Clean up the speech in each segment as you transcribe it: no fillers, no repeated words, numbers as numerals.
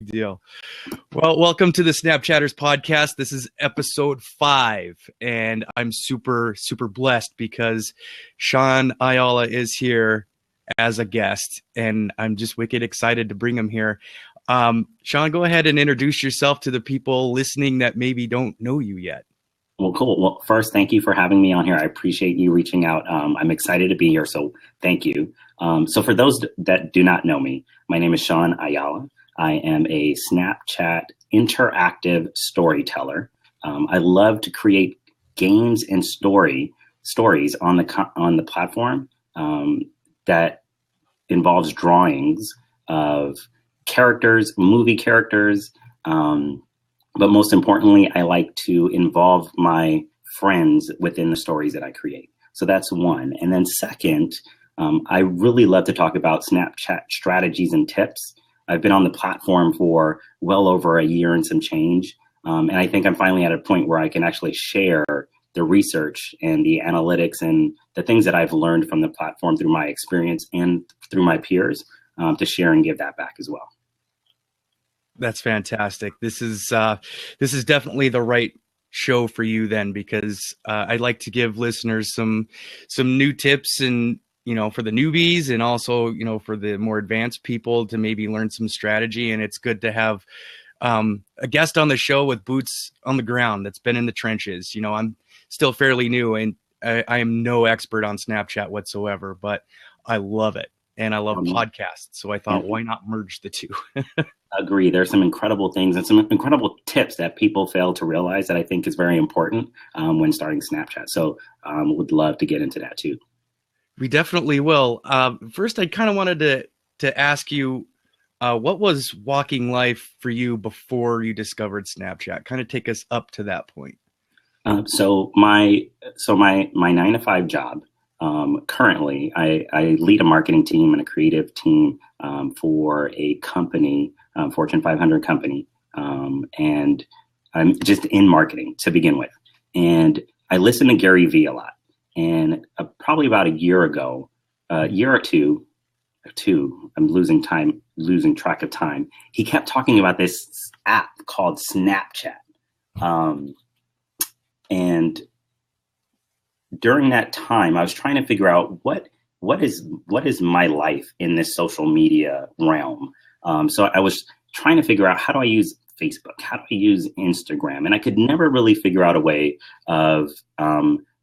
Deal. Well, welcome to the Snapchatters podcast. This is episode 5, and I'm super blessed because Sean Ayala is here as a guest, and I'm just wicked excited to bring him here. Sean, go ahead and introduce yourself to the people listening that maybe don't know you yet. Well, cool. Well, first, thank you for having me on here. I appreciate you reaching out. I'm excited to be here, so thank you. So for those that do not know me, my name is Sean Ayala. I am a Snapchat interactive storyteller. I love to create games and stories on the platform that involves drawings of characters, movie characters, but most importantly, I like to involve my friends within the stories that I create. So that's one. And then second, I really love to talk about Snapchat strategies and tips. I've been on the platform for well over a year and some change. And I think I'm finally at a point where I can actually share the research and the analytics and the things that I've learned from the platform through my experience and through my peers to share and give that back as well. That's fantastic. This is definitely the right show for you then, because I'd like to give listeners some new tips and, for the newbies and also, for the more advanced people to maybe learn some strategy. And it's good to have a guest on the show with boots on the ground that's been in the trenches. I'm still fairly new and I am no expert on Snapchat whatsoever, but I love it. And I love podcasts. So I thought, why not merge the two? Agree. There's some incredible things and some incredible tips that people fail to realize that I think is very important when starting Snapchat. So would love to get into that too. We definitely will. First, I kind of wanted to ask you, what was walking life for you before you discovered Snapchat? Kind of take us up to that point. So my 9-to-5 job. Currently, I lead a marketing team and a creative team for a company, Fortune 500 company, and I'm just in marketing to begin with. And I listen to Gary Vee a lot. And probably about a year ago, a year or two, I'm losing track of time. He kept talking about this app called Snapchat, and during that time, I was trying to figure out what is my life in this social media realm. So I was trying to figure out, how do I use Facebook? How do I use Instagram? And I could never really figure out a way of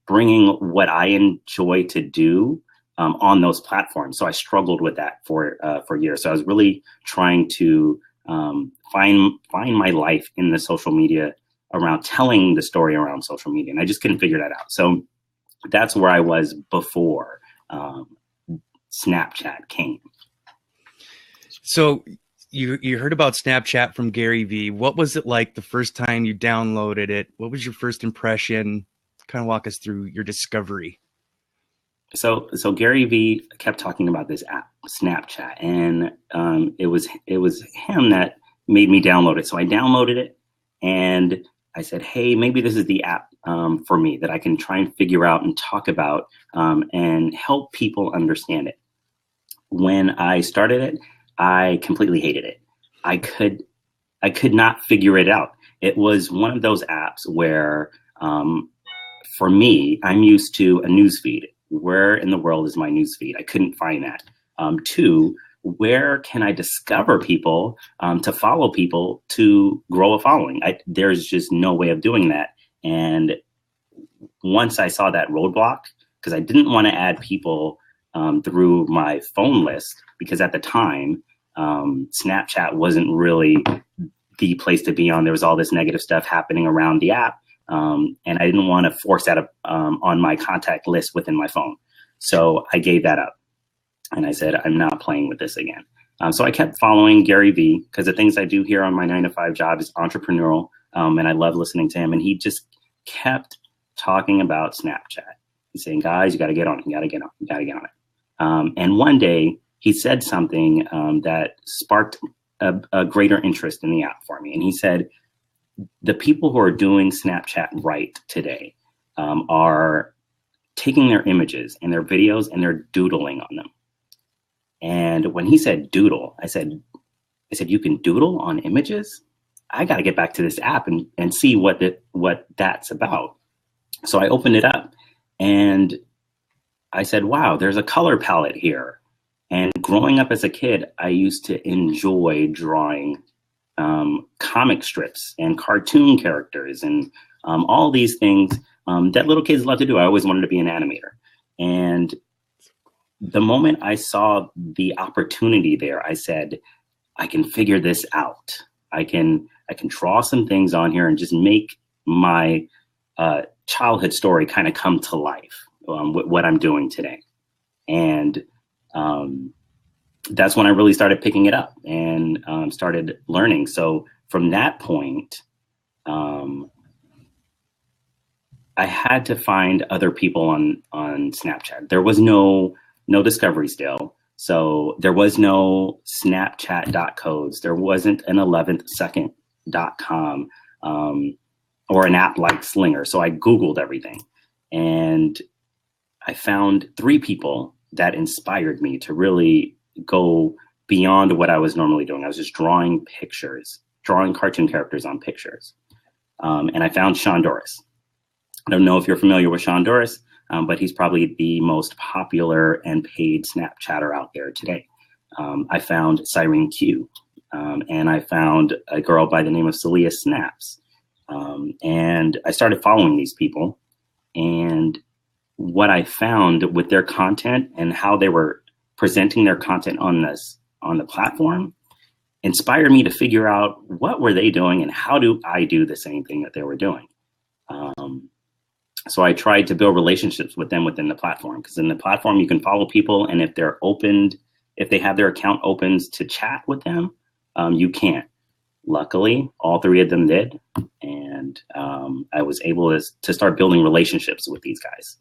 bringing what I enjoy to do on those platforms. So I struggled with that for years. So I was really trying to find my life in the social media around telling the story around social media, and I just couldn't figure that out. So that's where I was before Snapchat came. So you heard about Snapchat from Gary Vee. What was it like the first time you downloaded it? What was your first impression? Kind of walk us through your discovery. So Gary Vee kept talking about this app, Snapchat, and it was him that made me download it. So I downloaded it, and I said, hey, maybe this is the app for me that I can try and figure out and talk about and help people understand it. When I started it, I completely hated it. I could not figure it out. It was one of those apps where, for me, I'm used to a newsfeed. Where in the world is my newsfeed? I couldn't find that. 2, where can I discover people to follow people to grow a following? There's just no way of doing that. And once I saw that roadblock, because I didn't want to add people through my phone list, because at the time, Snapchat wasn't really the place to be on. There was all this negative stuff happening around the app. And I didn't want to force that on my contact list within my phone. So I gave that up. And I said, I'm not playing with this again. So I kept following Gary Vee, because the things I do here on my 9-to-5 job is entrepreneurial. And I love listening to him. And he just kept talking about Snapchat. He's saying, guys, you got to get on it. You got to get on it. You got to get on it. And one day he said something that sparked a greater interest in the app for me. And he said, the people who are doing Snapchat right today are taking their images and their videos and they're doodling on them. And when he said doodle, I said, I said, you can doodle on images? I got to get back to this app and see what that's about. So I opened it up and I said, wow, there's a color palette here. And growing up as a kid, I used to enjoy drawing comic strips and cartoon characters and all these things that little kids love to do. I always wanted to be an animator. And the moment I saw the opportunity there, I said, I can figure this out. I can draw some things on here and just make my childhood story kind of come to life with what I'm doing today. And that's when I really started picking it up and started learning. So from that point, I had to find other people on Snapchat. There was no discovery still. So there was no Snapchat.codes. There wasn't an 11th second.com or an app like Slinger. So I Googled everything and I found 3 people that inspired me to really go beyond what I was normally doing. I was just drawing cartoon characters on pictures. And I found Sean Doris. I don't know if you're familiar with Sean Doris, but he's probably the most popular and paid Snapchatter out there today. I found Cyrene Q, and I found a girl by the name of Celia Snaps. And I started following these people. And what I found with their content and how they were presenting their content on the platform inspired me to figure out what were they doing and how do I do the same thing that they were doing. So I tried to build relationships with them within the platform, because in the platform you can follow people, and if they have their account opened to chat with them, you can't. Luckily, all 3 of them did, and I was able to start building relationships with these guys,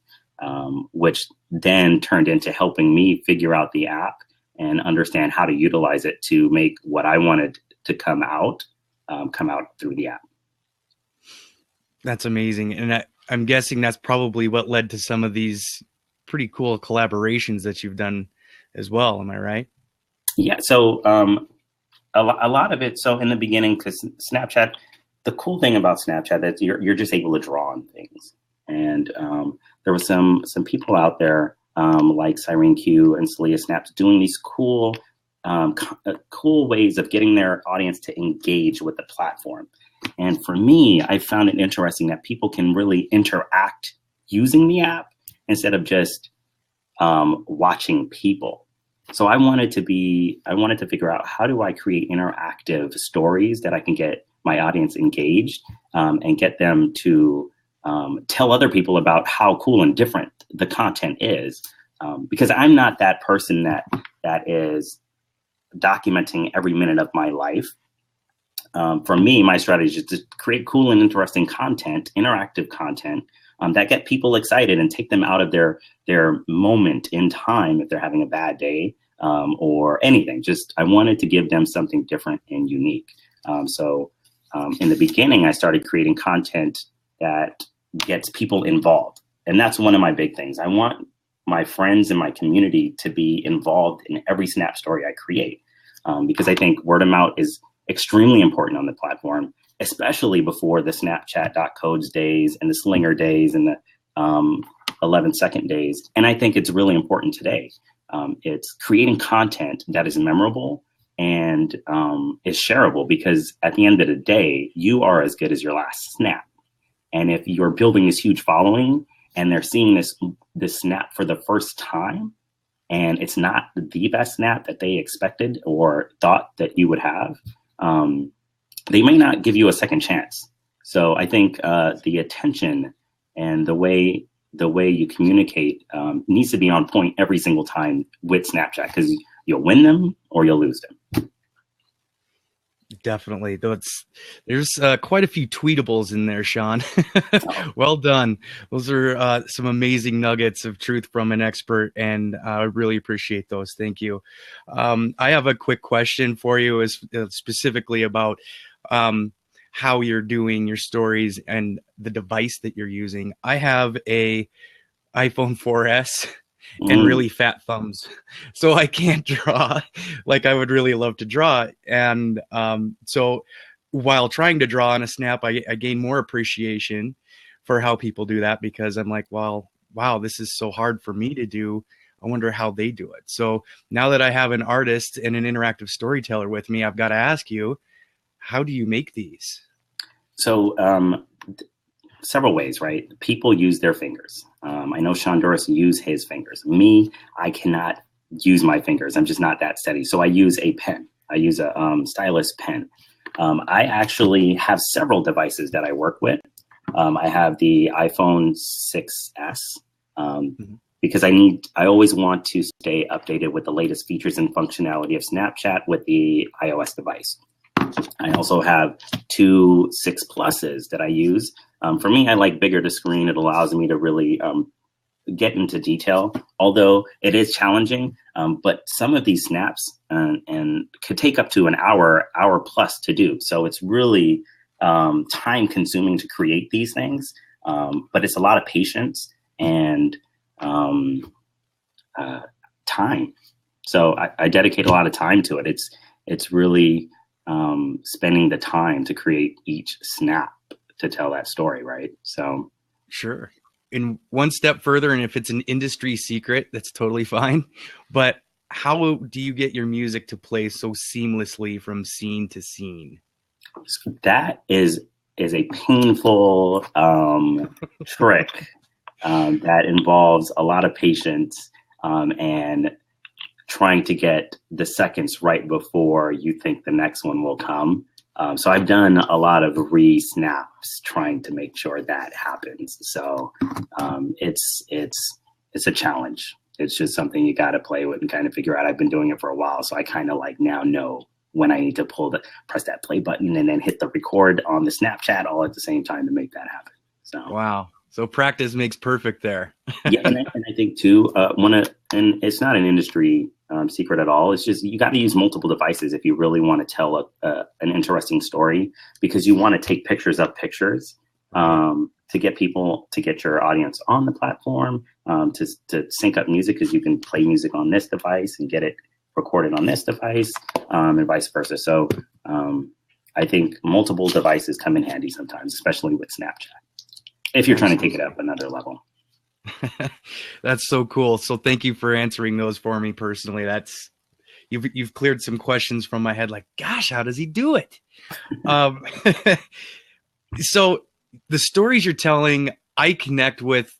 which then turned into helping me figure out the app and understand how to utilize it to make what I wanted to come out through the app. That's amazing. And I'm guessing that's probably what led to some of these pretty cool collaborations that you've done as well. Am I right? Yeah. So a lot of it. So in the beginning, because Snapchat, the cool thing about Snapchat that you're just able to draw on things. And there was some people out there like Cyrene Q and Celia Snaps doing these cool ways of getting their audience to engage with the platform. And for me, I found it interesting that people can really interact using the app instead of just watching people. So I wanted to figure out, how do I create interactive stories that I can get my audience engaged and get them to tell other people about how cool and different the content is. Because I'm not that person that is documenting every minute of my life. For me, my strategy is to create cool and interesting content, interactive content that get people excited and take them out of their moment in time if they're having a bad day or anything. Just, I wanted to give them something different and unique. So in the beginning, I started creating content that gets people involved. And that's one of my big things. I want my friends and my community to be involved in every Snap story I create, because I think word of mouth is extremely important on the platform, especially before the Snapchat.codes days and the Slinger days and the 11 second days. And I think it's really important today. It's creating content that is memorable and is shareable, because at the end of the day, you are as good as your last snap. And if you're building this huge following and they're seeing this snap for the first time, and it's not the best snap that they expected or thought that you would have, they may not give you a second chance. So I think the attention and the way you communicate needs to be on point every single time with Snapchat, because you'll win them or you'll lose them. Definitely. There's quite a few tweetables in there, Sean. Well done. Those are some amazing nuggets of truth from an expert, and I really appreciate those. Thank you. I have a quick question for you, specifically about how you're doing your stories and the device that you're using. I have a iPhone 4S, and really fat thumbs. So I can't draw like I would really love to draw. And so while trying to draw on a snap, I gain more appreciation for how people do that, because I'm like, well, wow, this is so hard for me to do. I wonder how they do it. So now that I have an artist and an interactive storyteller with me, I've got to ask you, how do you make these? So several ways, right? People use their fingers. I know Sean Doris used his fingers. Me, I cannot use my fingers. I'm just not that steady. So I use a pen. I use a stylus pen. I actually have several devices that I work with. I have the iPhone 6S because I always want to stay updated with the latest features and functionality of Snapchat with the iOS device. I also have two 6 Pluses that I use. For me, I like bigger the screen. It allows me to really get into detail, although it is challenging. But some of these snaps and could take up to an hour plus to do. So it's really time consuming to create these things. But it's a lot of patience and time. So I dedicate a lot of time to it. It's really spending the time to create each snap to tell that story, right? So sure. And one step further, and if it's an industry secret, that's totally fine. But how do you get your music to play so seamlessly from scene to scene? That is a painful trick that involves a lot of patience and trying to get the seconds right before you think the next one will come. So I've done a lot of re-snaps trying to make sure that happens. So it's a challenge. It's just something you got to play with and kind of figure out. I've been doing it for a while, so I kind of like now know when I need to press that play button and then hit the record on the Snapchat all at the same time to make that happen. So wow. So practice makes perfect there. Yeah, and I think too, and it's not an industry secret at all. It's just you got to use multiple devices if you really want to tell an interesting story, because you want to take pictures of pictures to get your audience on the platform, to sync up music, because you can play music on this device and get it recorded on this device, and vice versa. So I think multiple devices come in handy sometimes, especially with Snapchat, if you're trying to take it up another level. That's so cool. So thank you for answering those for me personally. You've cleared some questions from my head, like, gosh, how does he do it? So the stories you're telling, I connect with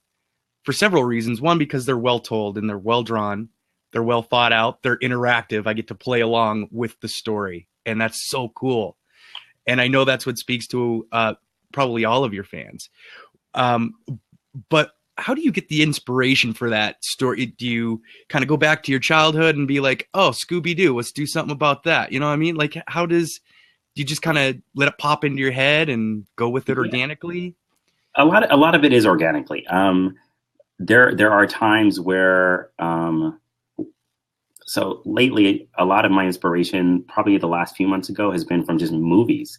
for several reasons. One, because they're well told and they're well drawn, they're well thought out, they're interactive. I get to play along with the story, and that's so cool. And I know that's what speaks to probably all of your fans. But how do you get the inspiration for that story? Do you kind of go back to your childhood and be like, oh, Scooby-Doo, let's do something about that? You know what I mean? Like, do you just kind of let it pop into your head and go with it organically? A lot of it is organically. There are times where, so lately, a lot of my inspiration, probably the last few months ago, has been from just movies.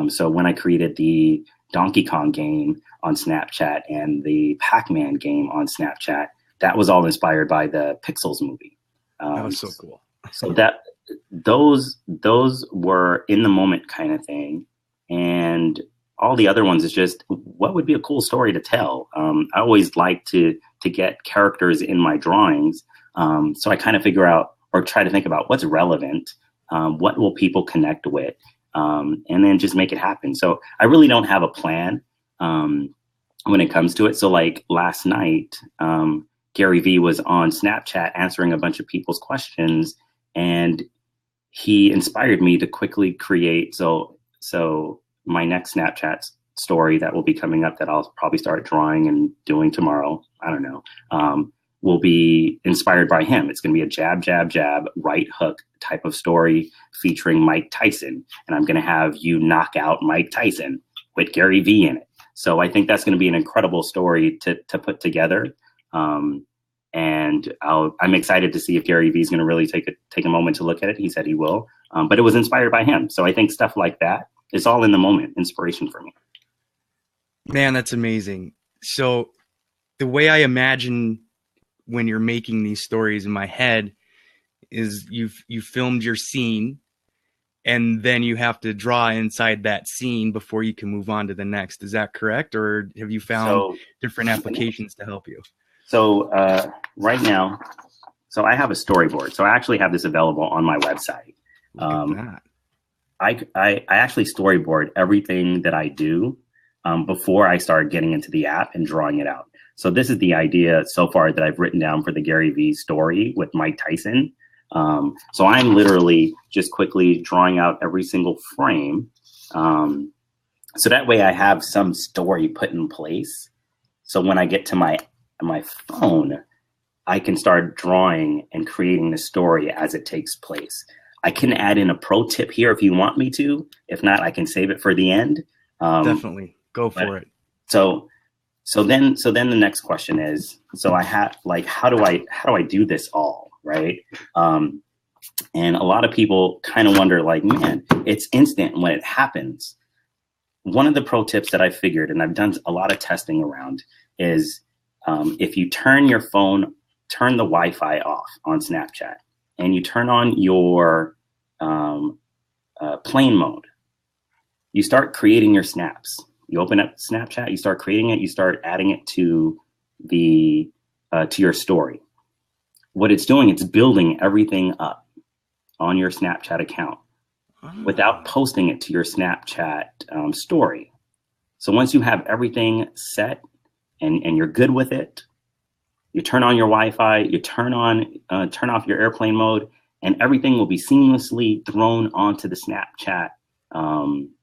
So when I created the Donkey Kong game on Snapchat and the Pac-Man game on Snapchat, that was all inspired by the Pixels movie. That was so cool. So those were in the moment kind of thing. And all the other ones is just, what would be a cool story to tell? I always like to get characters in my drawings. So I kind of figure out or try to think about what's relevant, what will people connect with, and then just make it happen. So I really don't have a plan when it comes to it. So like last night, Gary Vee was on Snapchat answering a bunch of people's questions, and he inspired me to quickly create. So my next Snapchat story that will be coming up that I'll probably start drawing and doing tomorrow, I don't know, will be inspired by him. It's going to be a jab, jab, jab, right hook type of story featuring Mike Tyson. And I'm going to have you knock out Mike Tyson with Gary Vee in it. So I think that's going to be an incredible story to put together. And I'm excited to see if Gary Vee is going to really take a moment to look at it. He said he will, but it was inspired by him. So I think stuff like that is all in the moment inspiration for me. Man, that's amazing. So the way I imagine when you're making these stories in my head is you filmed your scene, and then you have to draw inside that scene before you can move on to the next. Is that correct? Or have you found different applications to help you? So right now, so I have a storyboard. So I actually have this available on my website. Look at that. I actually storyboard everything that I do before I start getting into the app and drawing it out. So this is the idea so far that I've written down for the Gary Vee story with Mike Tyson. So I'm literally just quickly drawing out every single frame. So that way I have some story put in place. So when I get to my phone, I can start drawing and creating the story as it takes place. I can add in a pro tip here if you want me to. If not, I can save it for the end. Definitely go for it. So then the next question is, so I have like, how do I do this all? Right. And a lot of people kind of wonder like, man, it's instant when it happens. One of the pro tips that I figured, and I've done a lot of testing around, is if you turn the Wi-Fi off on Snapchat and you turn on your plane mode, you start creating your snaps. You open up Snapchat, you start creating it, you start adding it to your story. What it's doing, it's building everything up on your Snapchat account without posting it to your Snapchat story. So once you have everything set and you're good with it, you turn on your Wi-Fi, you turn off your airplane mode, and everything will be seamlessly thrown onto the Snapchat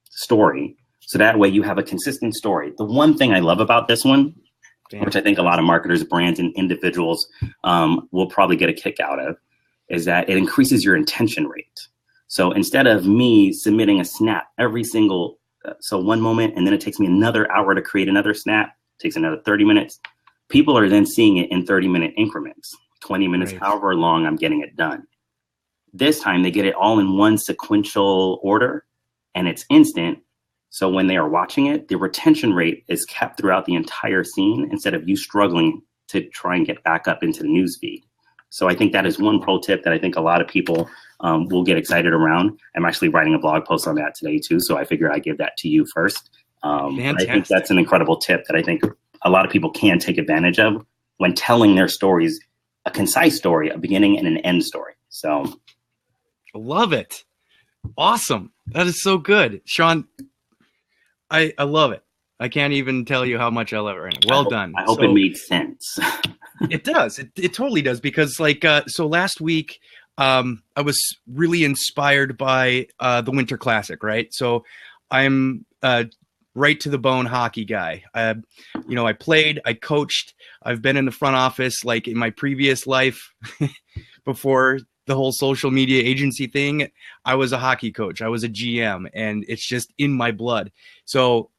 story. So that way you have a consistent story. The one thing I love about this one, which I think a lot of marketers, brands, and individuals will probably get a kick out of, is that it increases your intention rate. So instead of me submitting a snap every single, one moment, and then it takes me another hour to create another snap, takes another 30 minutes, people are then seeing it in 30-minute increments, 20 minutes, right, however long I'm getting it done. This time they get it all in one sequential order, and it's instant. So when they are watching it, the retention rate is kept throughout the entire scene instead of you struggling to try and get back up into the news feed. So I think that is one pro tip that I think a lot of people will get excited around. I'm actually writing a blog post on that today too. So I figured I'd give that to you first. I think that's an incredible tip that I think a lot of people can take advantage of when telling their stories, a concise story, a beginning and an end story. So. Love it. Awesome. That is so good. Sean, I love it. I can't even tell you how much I love it right now. Well done. I hope it made sense. It does. It totally does. Because so last week, I was really inspired by the Winter Classic, right? So I'm right to the bone hockey guy. I played, I coached, I've been in the front office, like in my previous life before the whole social media agency thing. I was a hockey coach. I was a GM, and it's just in my blood. So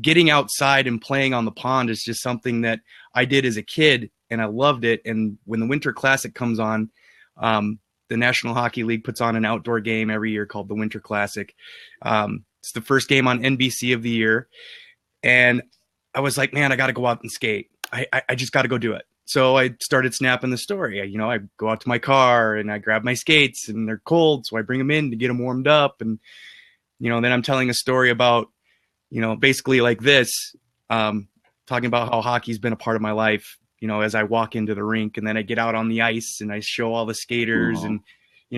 getting outside and playing on the pond is just something that I did as a kid, and I loved it. And when the Winter Classic comes on, the National Hockey League puts on an outdoor game every year called the Winter Classic. It's the first game on NBC of the year. And I was like, man, I got to go out and skate. I just got to go do it. So I started snapping the story. I go out to my car and I grab my skates, and they're cold. So I bring them in to get them warmed up. And, then I'm telling a story about, basically like this, talking about how hockey's been a part of my life, as I walk into the rink, and then I get out on the ice and I show all the skaters, and,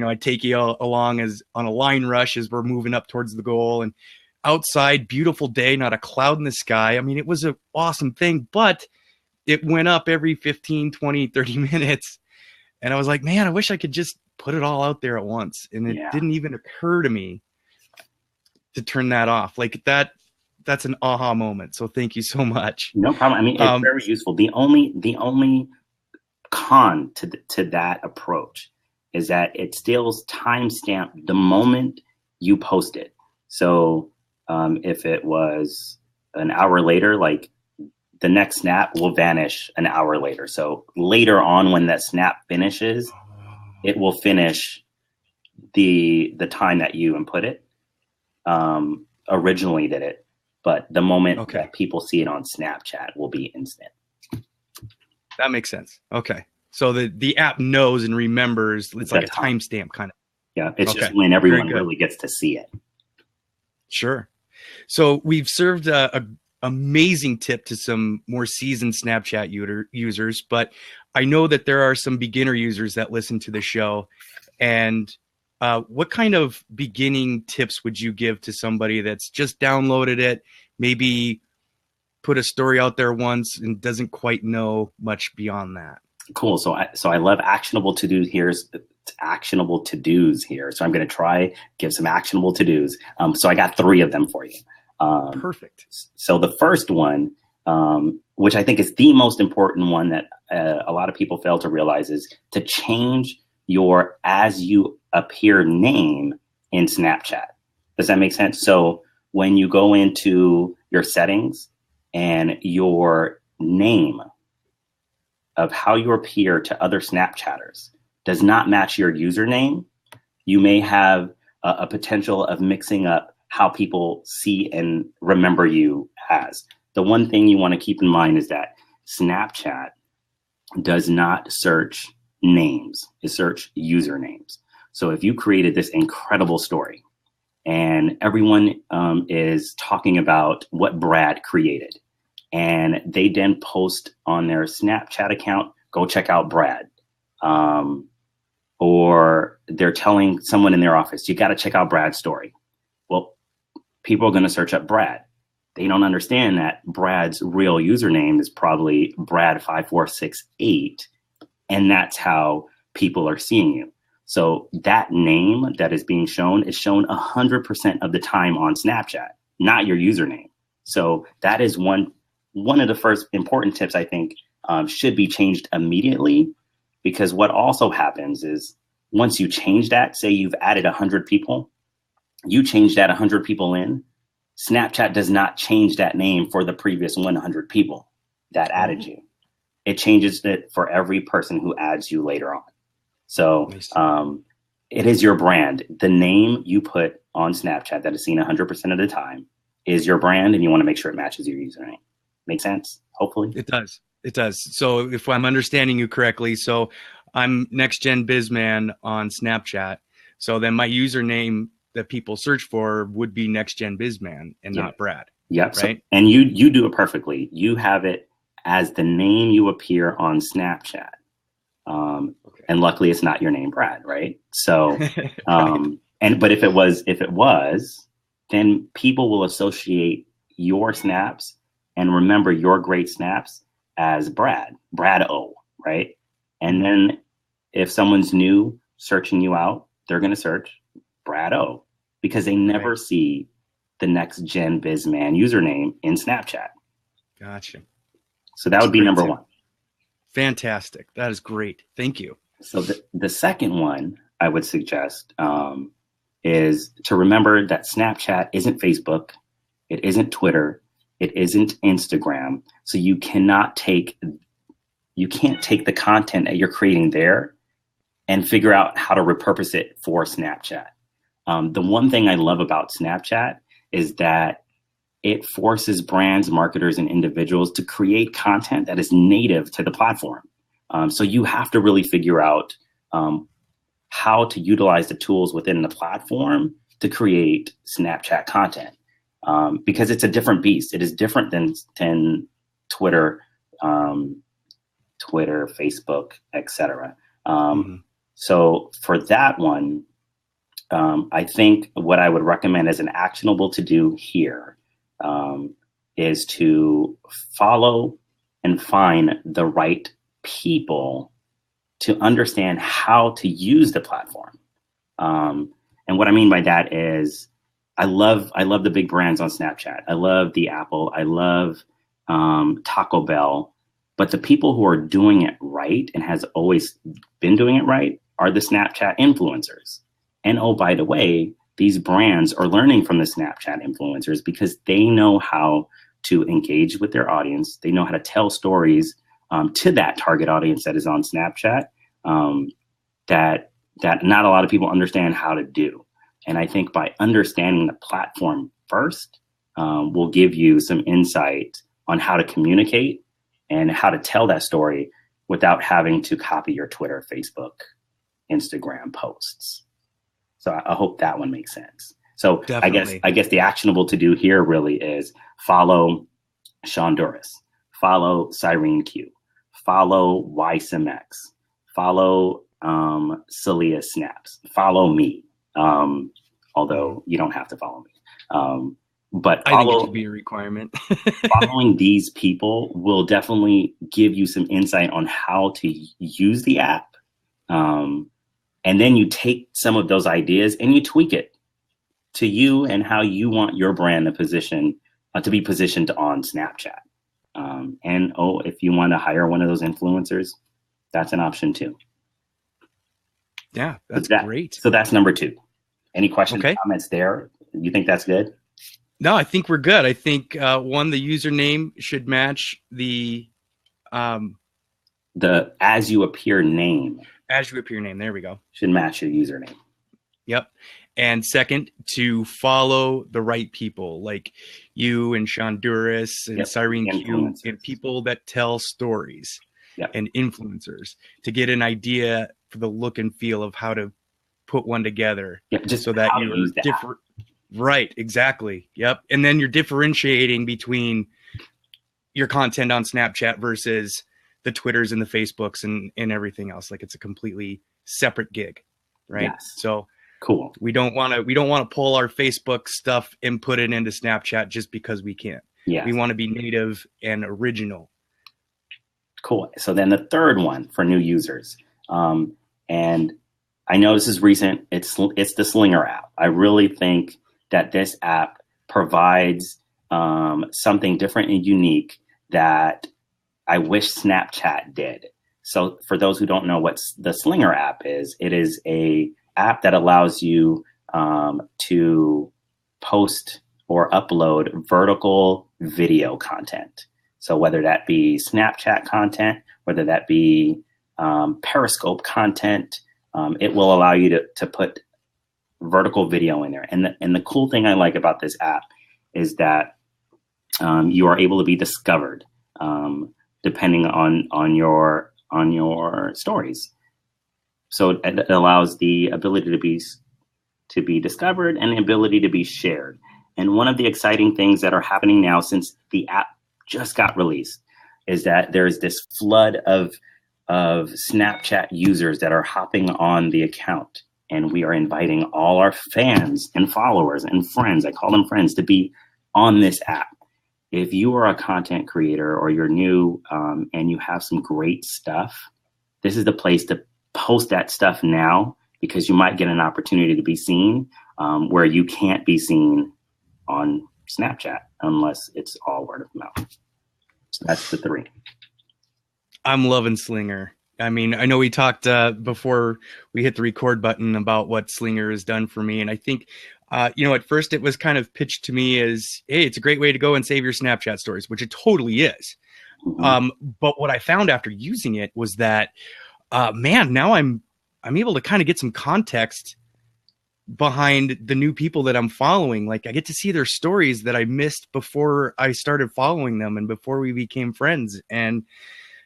I take you along as on a line rush as we're moving up towards the goal, and outside, beautiful day, not a cloud in the sky. I mean, it was an awesome thing, but it went up every 15, 20, 30 minutes. And I was like, man, I wish I could just put it all out there at once. And it didn't even occur to me to turn that off. Like that's an aha moment. So thank you so much. No problem. I mean, it's very useful. The only con to that approach is that it still timestamp the moment you post it. So if it was an hour later, like the next snap will vanish an hour later. So later on, when that snap finishes, it will finish the time that you input it. Originally did it, but the moment that people see it on Snapchat will be instant. That makes sense. Okay. So the app knows and remembers. It's like a That's time. timestamp kind of. Yeah, it's Okay. just when everyone Very good. really gets to see it. Sure. So we've served a amazing tip to some more seasoned Snapchat users, but I know that there are some beginner users that listen to the show. And what kind of beginning tips would you give to somebody that's just downloaded it, maybe put a story out there once and doesn't quite know much beyond that? Cool. So I love actionable to do here. Actionable to dos here. So I'm going to try give some actionable to dos. So I got 3 of them for you. Perfect. So the first one, which I think is the most important one that a lot of people fail to realize, is to change your as you appear name in Snapchat. Does that make sense? So when you go into your settings and your name of how you appear to other Snapchatters does not match your username, you may have a potential of mixing up how people see and remember you as. The one thing you want to keep in mind is that Snapchat does not search names, it search usernames. So if you created this incredible story and everyone is talking about what Brad created, and they then post on their Snapchat account, go check out Brad. Or they're telling someone in their office, you got to check out Brad's story. Well, people are going to search up Brad. They don't understand that Brad's real username is probably Brad5468. And that's how people are seeing you. So that name that is being shown is shown 100% of the time on Snapchat, not your username. So that is one of the first important tips I think should be changed immediately, because what also happens is once you change that, say you've added 100 people, you change that 100 people in, Snapchat does not change that name for the previous 100 people that added you. It changes it for every person who adds you later on. So it is your brand. The name you put on Snapchat that is seen 100% of the time is your brand, and you want to make sure it matches your username. Make sense? Hopefully. It does. It does. So if I'm understanding you correctly, so I'm Next Gen Bizman on Snapchat. So then my username that people search for would be Next Gen Bizman and not Brad. Yep. Right. So, and you do it perfectly. You have it as the name you appear on Snapchat. And luckily it's not your name, Brad. Right. So, right. But if it was, then people will associate your snaps and remember your great snaps as Brad O, right? And then if someone's new searching you out, they're going to search Brad O because they never see the Next Gen Bizman username in Snapchat. Gotcha. So that would be number 1. Fantastic. That is great. Thank you. So the second one I would suggest is to remember that Snapchat isn't Facebook. It isn't Twitter. It isn't Instagram. So you can't take the content that you're creating there and figure out how to repurpose it for Snapchat. The one thing I love about Snapchat is that it forces brands, marketers, and individuals to create content that is native to the platform. So you have to really figure out how to utilize the tools within the platform to create Snapchat content. Because it's a different beast. It is different than Twitter, Facebook, etc. So for that one, I think what I would recommend as an actionable to do here is to follow and find the right people to understand how to use the platform. And what I mean by that is I love the big brands on Snapchat. I love the Apple. I love Taco Bell. But the people who are doing it right and has always been doing it right are the Snapchat influencers. And oh, by the way, these brands are learning from the Snapchat influencers because they know how to engage with their audience. They know how to tell stories to that target audience that is on Snapchat that not a lot of people understand how to do. And I think by understanding the platform first will give you some insight on how to communicate and how to tell that story without having to copy your Twitter, Facebook, Instagram posts. So I hope that one makes sense. So Definitely. I guess the actionable to do here really is follow Shonduras, follow Cyrene Q, follow YSMX, follow Celia Snaps, follow me. Although you don't have to follow me. But I think it should be a requirement. following these people will definitely give you some insight on how to use the app. And then you take some of those ideas and you tweak it to you and how you want your brand to be positioned on Snapchat. And if you want to hire one of those influencers, that's an option too. Yeah, that's great. So that's number 2. Any questions, Okay. comments there? You think that's good? No, I think we're good. I think one, the username should match the as you appear name. As you appear name. There we go. Should match your username. Yep. And second, to follow the right people like you and Shonduras and Cyrene Q and people that tell stories and influencers to get an idea for the look and feel of how to put one together. Just so that you're different. Right. Exactly. Yep. And then you're differentiating between your content on Snapchat versus the Twitters and the Facebooks and everything else. Like it's a completely separate gig. Right. Yes. So cool. We don't want to pull our Facebook stuff and put it into Snapchat just because we can't. Yeah. We want to be native and original. Cool. So then the third one for new users, and I know this is recent. It's the Slinger app. I really think that this app provides something different and unique that I wish Snapchat did. So for those who don't know what the Slinger app is, it is a app that allows you to post or upload vertical video content. So whether that be Snapchat content, whether that be Periscope content, it will allow you to put vertical video in there. And the cool thing I like about this app is that you are able to be discovered depending on your stories. So it allows the ability to be discovered and the ability to be shared. And one of the exciting things that are happening now since the app just got released is that there's this flood of Snapchat users that are hopping on the account. And we are inviting all our fans and followers and friends, I call them friends, to be on this app. If you are a content creator or you're new and you have some great stuff, this is the place to post that stuff now, because you might get an opportunity to be seen where you can't be seen on Snapchat unless it's all word of mouth. So that's the 3. I'm loving Slinger. I mean, I know we talked before we hit the record button about what Slinger has done for me. And I think, at first it was kind of pitched to me as, hey, it's a great way to go and save your Snapchat stories, which it totally is. Mm-hmm. But what I found after using it was that, now I'm able to kind of get some context behind the new people that I'm following. Like I get to see their stories that I missed before I started following them and before we became friends. And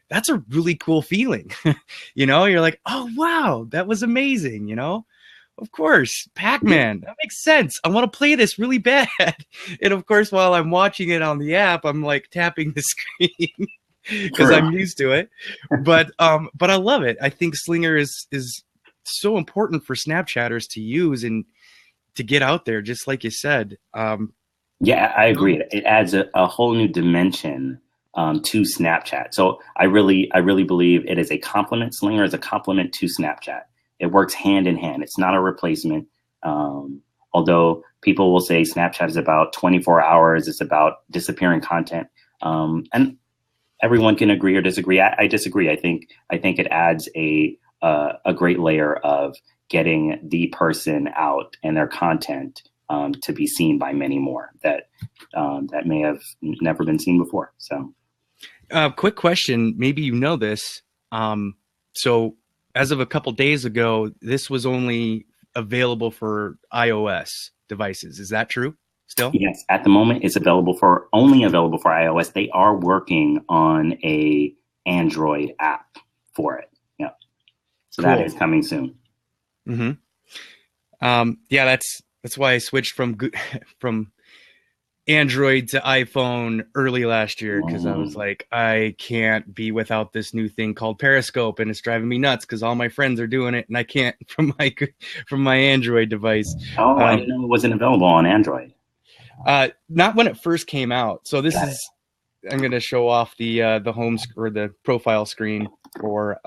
that's a really cool feeling. You're like, oh, wow, that was amazing. Of course, Pac-Man, that makes sense. I want to play this really bad. And of course, while I'm watching it on the app, I'm like tapping the screen because I'm used to it. But I love it. I think Slinger is so important for Snapchatters to use and to get out there, just like you said. Yeah, I agree. It adds a whole new dimension to Snapchat. So I really believe it is a complement. Slinger is a complement to Snapchat. It works hand in hand. It's not a replacement. Although people will say Snapchat is about 24 hours. It's about disappearing content. And everyone can agree or disagree. I disagree. I think it adds a great layer of getting the person out and their content to be seen by many more that may have never been seen before. So, quick question. Maybe you know this. So, as of a couple days ago, this was only available for iOS devices. Is that true? Still? Yes. At the moment, it's only available for iOS. They are working on a Android app. for it. Yeah. So Cool. that is coming soon. Mm-hmm. Yeah, that's why I switched from Android to iPhone early last year, because I was like, I can't be without this new thing called Periscope, and it's driving me nuts because all my friends are doing it and I can't from my Android device. Oh, I didn't know it wasn't available on Android. Not when it first came out. So this is I'm going to show off the home or the profile screen for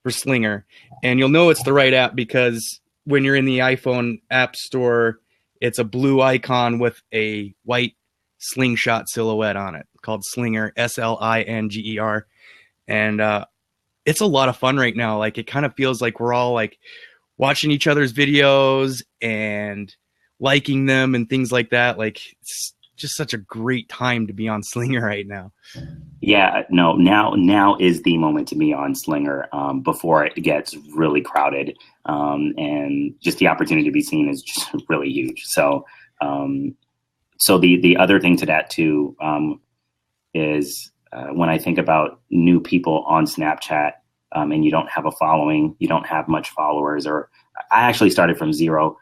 Slinger, and you'll know it's the right app because when you're in the iPhone App Store, it's a blue icon with a white slingshot silhouette on it called Slinger, Slinger. And it's a lot of fun right now. Like, it kind of feels like we're all like watching each other's videos and liking them and things like that. Like, it's just such a great time to be on Slinger right now. Yeah, no, now is the moment to be on Slinger before it gets really crowded. And just the opportunity to be seen is just really huge. So, so the other thing to that too is when I think about new people on Snapchat and you don't have a following, you don't have much followers, or I actually started from zero.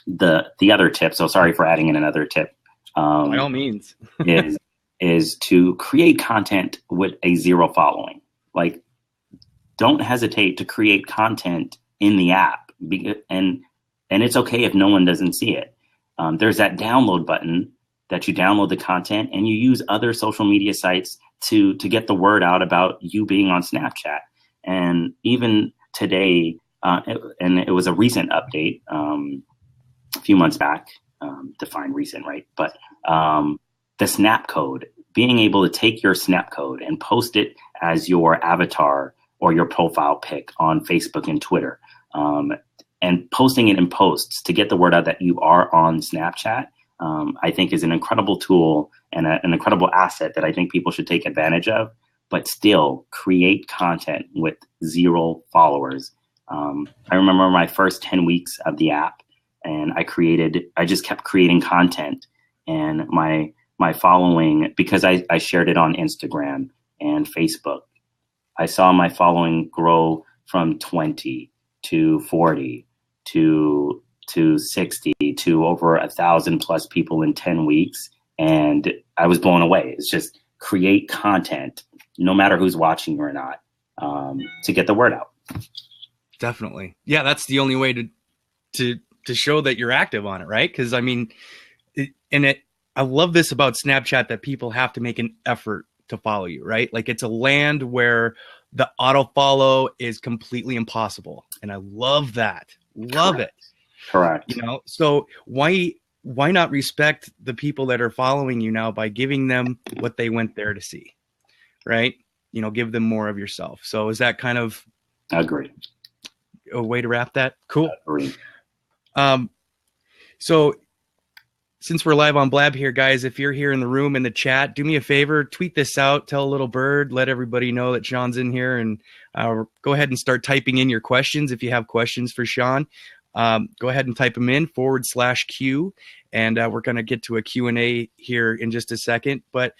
The other tip, so sorry for adding in another tip. By all means. is to create content with a zero following. Like, don't hesitate to create content in the app, and it's okay if no one doesn't see it. There's that download button that you download the content, and you use other social media sites to get the word out about you being on Snapchat. And even today, and it was a recent update a few months back, define recent, right? But the snap code, being able to take your snap code and post it as your avatar or your profile pic on Facebook and Twitter, and posting it in posts to get the word out that you are on Snapchat, I think is an incredible tool and an incredible asset that I think people should take advantage of, but still create content with zero followers. I remember my first 10 weeks of the app, and I just kept creating content, and my following, because I shared it on Instagram and Facebook, I saw my following grow from 20 to 40 to 60 to over 1,000 plus people in 10 weeks. And I was blown away. It's just create content, no matter who's watching or not, to get the word out. Definitely. Yeah, that's the only way to show that you're active on it, right? Because I mean, I love this about Snapchat, that people have to make an effort to follow you, right? Like, it's a land where the auto follow is completely impossible. And I love that. Love it. Correct. You know, so why not respect the people that are following you now by giving them what they went there to see, right? You know, give them more of yourself. So is that kind of Agree. a way to wrap that? Cool. Agree. So since we're live on Blab here, guys, if you're here in the room in the chat, do me a favor, tweet this out, tell a little bird, let everybody know that Sean's in here, and go ahead and start typing in your questions. If you have questions for Sean, go ahead and type them in /Q, and we're going to get to a Q&A here in just a second. But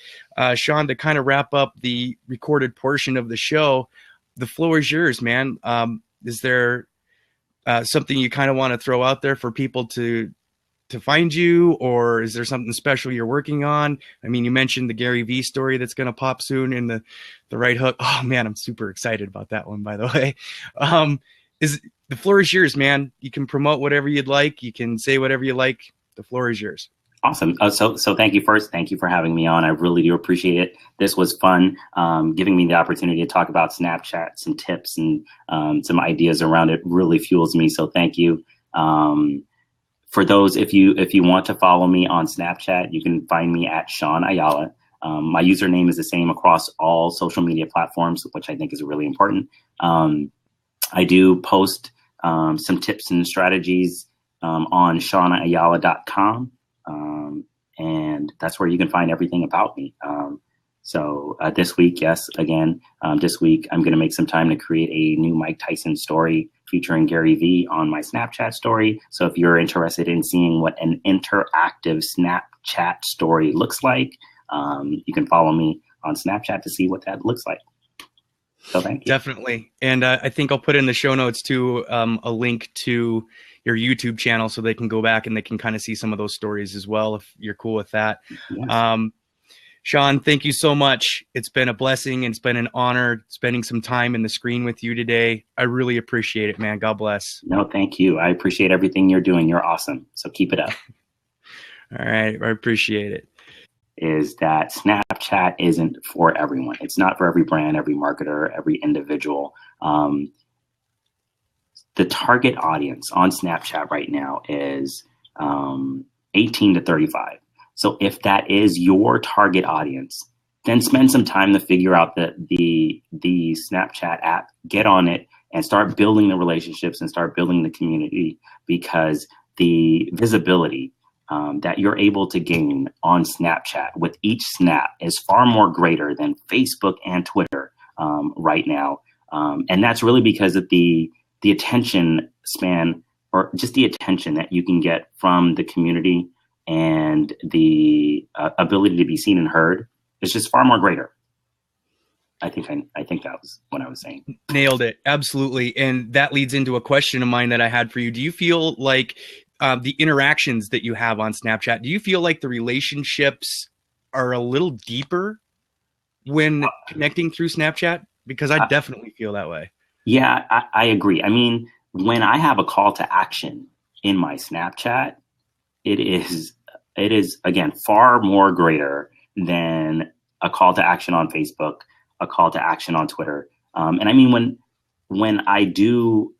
Sean, to kind of wrap up the recorded portion of the show, the floor is yours, man. Is there something you kind of want to throw out there for people to find you, or is there something special you're working on? I mean, you mentioned the Gary Vee story that's going to pop soon in the Right Hook. Oh man, I'm super excited about that one, by the way. The floor is yours, man. You can promote whatever you'd like. You can say whatever you like. The floor is yours. Awesome. So thank you first. Thank you for having me on. I really do appreciate it. This was fun, giving me the opportunity to talk about Snapchat, some tips and some ideas around it really fuels me. So thank you. For those, if you want to follow me on Snapchat, you can find me at Sean Ayala. My username is the same across all social media platforms, which I think is really important. I do post some tips and strategies on SeanAyala.com. And that's where you can find everything about me. So this week, this week I'm going to make some time to create a new Mike Tyson story featuring Gary Vee on my Snapchat story. So if you're interested in seeing what an interactive Snapchat story looks like, you can follow me on Snapchat to see what that looks like. So thank you. Definitely. And I think I'll put in the show notes too, a link to your YouTube channel so they can go back and they can kind of see some of those stories as well, if you're cool with that. Yes. Sean, thank you so much. It's been a blessing and it's been an honor spending some time in the screen with you today. I really appreciate it, man. God bless. No, thank you. I appreciate everything you're doing. You're awesome. So keep it up. All right. I appreciate it. Is that Snapchat isn't for everyone. It's not for every brand, every marketer, every individual. The target audience on Snapchat right now is 18 to 35. So if that is your target audience, then spend some time to figure out the Snapchat app, get on it, and start building the relationships and start building the community, because the visibility that you're able to gain on Snapchat with each snap is far more greater than Facebook and Twitter right now. And that's really because of the attention span, or just the attention that you can get from the community, and the ability to be seen and heard is just far more greater. I think that was what I was saying. Nailed it. Absolutely. And that leads into a question of mine that I had for you. Do you feel like the interactions that you have on Snapchat, do you feel like the relationships are a little deeper when connecting through Snapchat? Because I definitely feel that way. Yeah, I agree. I mean, when I have a call to action in my Snapchat, it is again far more greater than a call to action on Facebook, a call to action on Twitter. And I mean, when I do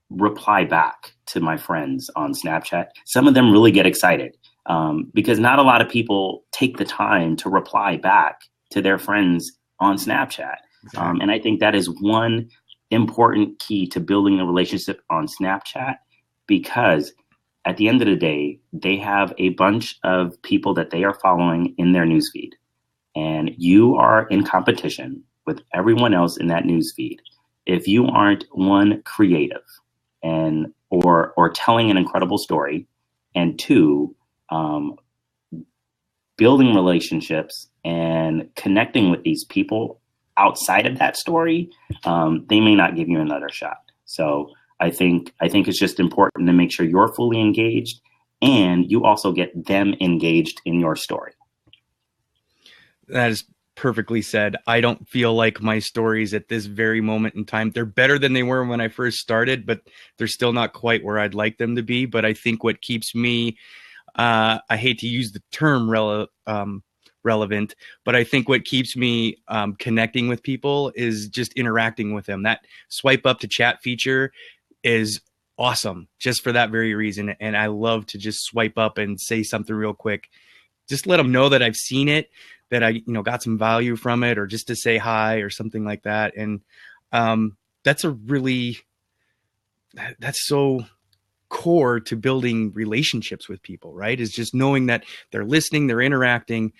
reply back to my friends on Snapchat, some of them really get excited because not a lot of people take the time to reply back to their friends on Snapchat. Exactly. And I think that is one important key to building a relationship on Snapchat, because at the end of the day, they have a bunch of people that they are following in their newsfeed, and you are in competition with everyone else in that newsfeed. If you aren't, one, creative and or telling an incredible story, and two, building relationships and connecting with these people outside of that story, they may not give you another shot. So I think it's just important to make sure you're fully engaged and you also get them engaged in your story. That is perfectly said. I don't feel like my stories at this very moment in time, they're better than they were when I first started, but they're still not quite where I'd like them to be. But I think what keeps me, I hate to use the term relevant, but I think what keeps me connecting with people is just interacting with them. That swipe up to chat feature is awesome just for that very reason. And I love to just swipe up and say something real quick. Just let them know that I've seen it, that I, got some value from it, or just to say hi or something like that. And that's so core to building relationships with people, right? Is just knowing that they're listening, they're interacting,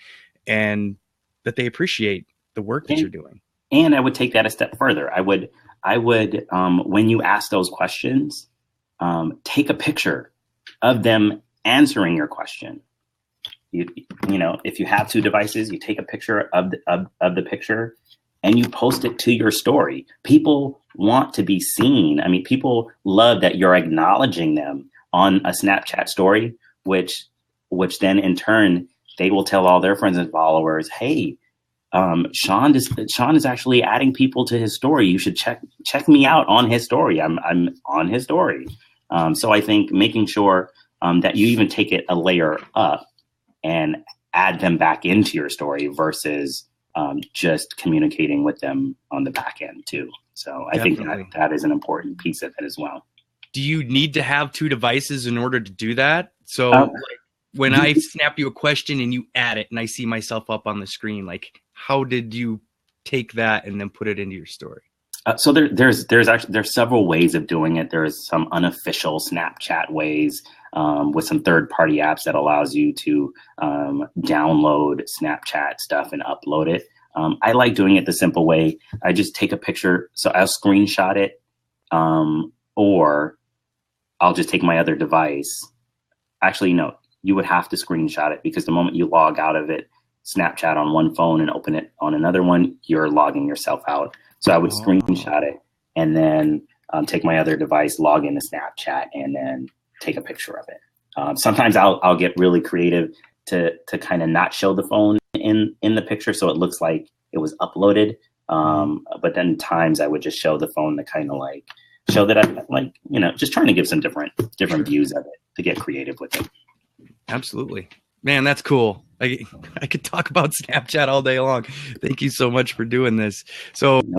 and that they appreciate the work that you're doing. And I would take that a step further. I would, when you ask those questions, take a picture of them answering your question. If you have two devices, you take a picture of the picture and you post it to your story. People want to be seen. I mean, people love that you're acknowledging them on a Snapchat story, which then in turn, they will tell all their friends and followers, hey, Sean is actually adding people to his story. You should check me out on his story. I'm on his story. So I think making sure that you even take it a layer up and add them back into your story versus just communicating with them on the back end too. So I think that is an important piece of it as well. Do you need to have two devices in order to do that? So when I snap you a question and you add it and I see myself up on the screen, like how did you take that and then put it into your story? So there's several ways of doing it. There's some unofficial Snapchat ways with some third-party apps that allows you to download Snapchat stuff and upload it. I like doing it the simple way. I just take a picture, so I'll screenshot it, or I'll just take my other device. Actually, no, you would have to screenshot it because the moment you log out of it, Snapchat on one phone and open it on another one, you're logging yourself out. So I would Oh. screenshot it and then take my other device, log into Snapchat, and then take a picture of it. Sometimes I'll get really creative to kind of not show the phone in the picture, so it looks like it was uploaded. But then times I would just show the phone to kind of like show that I like, you know, just trying to give some different views of it to get creative with it. Absolutely. Man, that's cool. I could talk about Snapchat all day long. Thank you so much for doing this. So